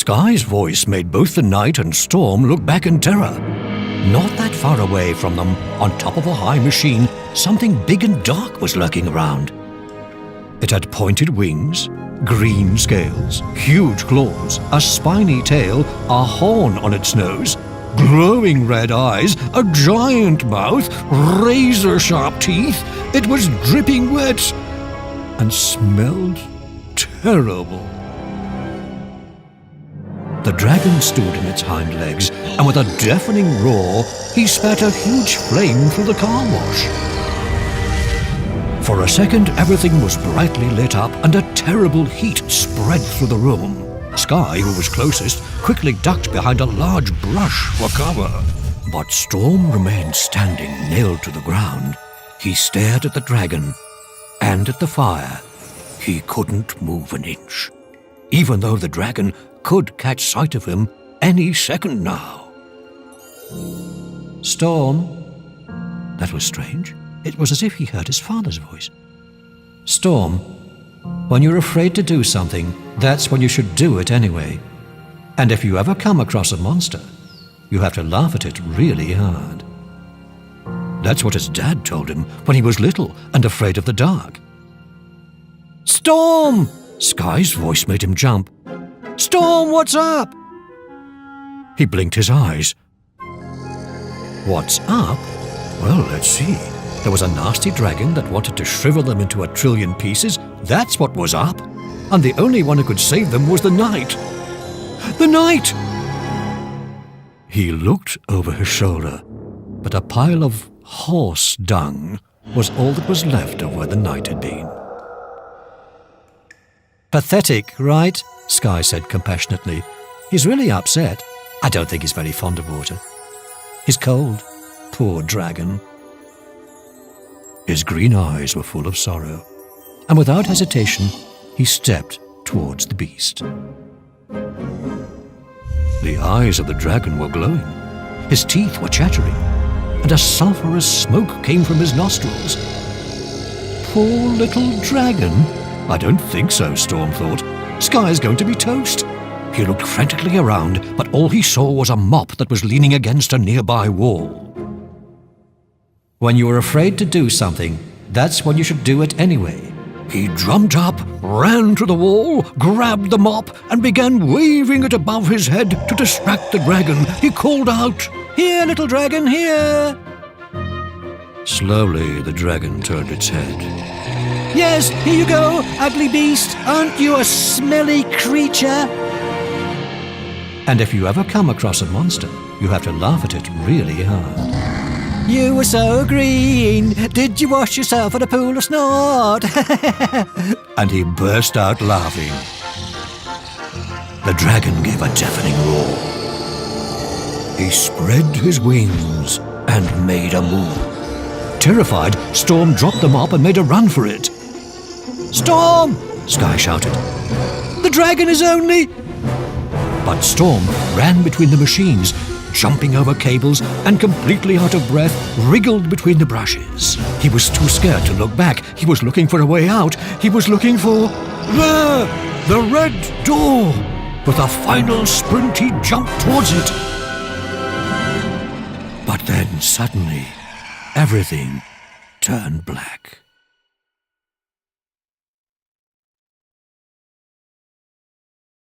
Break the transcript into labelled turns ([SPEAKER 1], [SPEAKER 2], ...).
[SPEAKER 1] Skye's voice made both the knight and Storm look back in terror. Not that far away from them, on top of a high machine, something big and dark was lurking around. It had pointed wings, green scales, huge claws, a spiny tail, a horn on its nose, glowing red eyes, a giant mouth, razor-sharp teeth. It was dripping wet and smelled terrible. The dragon stood in its hind legs, and with a deafening roar, he spat a huge flame through the car wash. For a second, everything was brightly lit up, and a terrible heat spread through the room. Skye, who was closest, quickly ducked behind a large brush for cover. But Storm remained standing, nailed to the ground. He stared at the dragon and at the fire. He couldn't move an inch, even though the dragon could catch sight of him any second now. Storm? That was strange. It was as if he heard his father's voice. Storm, when you're afraid to do something, that's when you should do it anyway. And if you ever come across a monster, you have to laugh at it really hard. That's what his dad told him when he was little and afraid of the dark. Storm! Skye's voice made him jump. Storm, what's up? He blinked his eyes. What's up? Well, let's see. There was a nasty dragon that wanted to shrivel them into 1,000,000,000 pieces. That's what was up. And the only one who could save them was the knight. The knight! He looked over his shoulder, but a pile of horse dung was all that was left of where the knight had been. Pathetic, right? Skye said compassionately. He's really upset. I don't think he's very fond of water. He's cold. Poor dragon. His green eyes were full of sorrow, and without hesitation, he stepped towards the beast. The eyes of the dragon were glowing. His teeth were chattering, and a sulphurous smoke came from his nostrils. Poor little dragon. I don't think so, Storm thought. Skye's going to be toast. He looked frantically around, but all he saw was a mop that was leaning against a nearby wall. When you are afraid to do something, that's when you should do it anyway. He jumped up, ran to the wall, grabbed the mop, and began waving it above his head to distract the dragon. He called out, "Here, little dragon, here!" Slowly, the dragon turned its head. "Yes, here you go, ugly beast. Aren't you a smelly creature?" And if you ever come across a monster, you have to laugh at it really hard. "You were so green. Did you wash yourself at a pool of snot?" And he burst out laughing. The dragon gave a deafening roar. He spread his wings and made a move. Terrified, Storm dropped the mop and made a run for it. "Storm!" Skye shouted. "The dragon is only—" But Storm ran between the machines, jumping over cables, and completely out of breath, wriggled between the brushes. He was too scared to look back. He was looking for a way out. He was looking for... There! The red door! With a final sprint, he jumped towards it. But then, suddenly, everything turned black.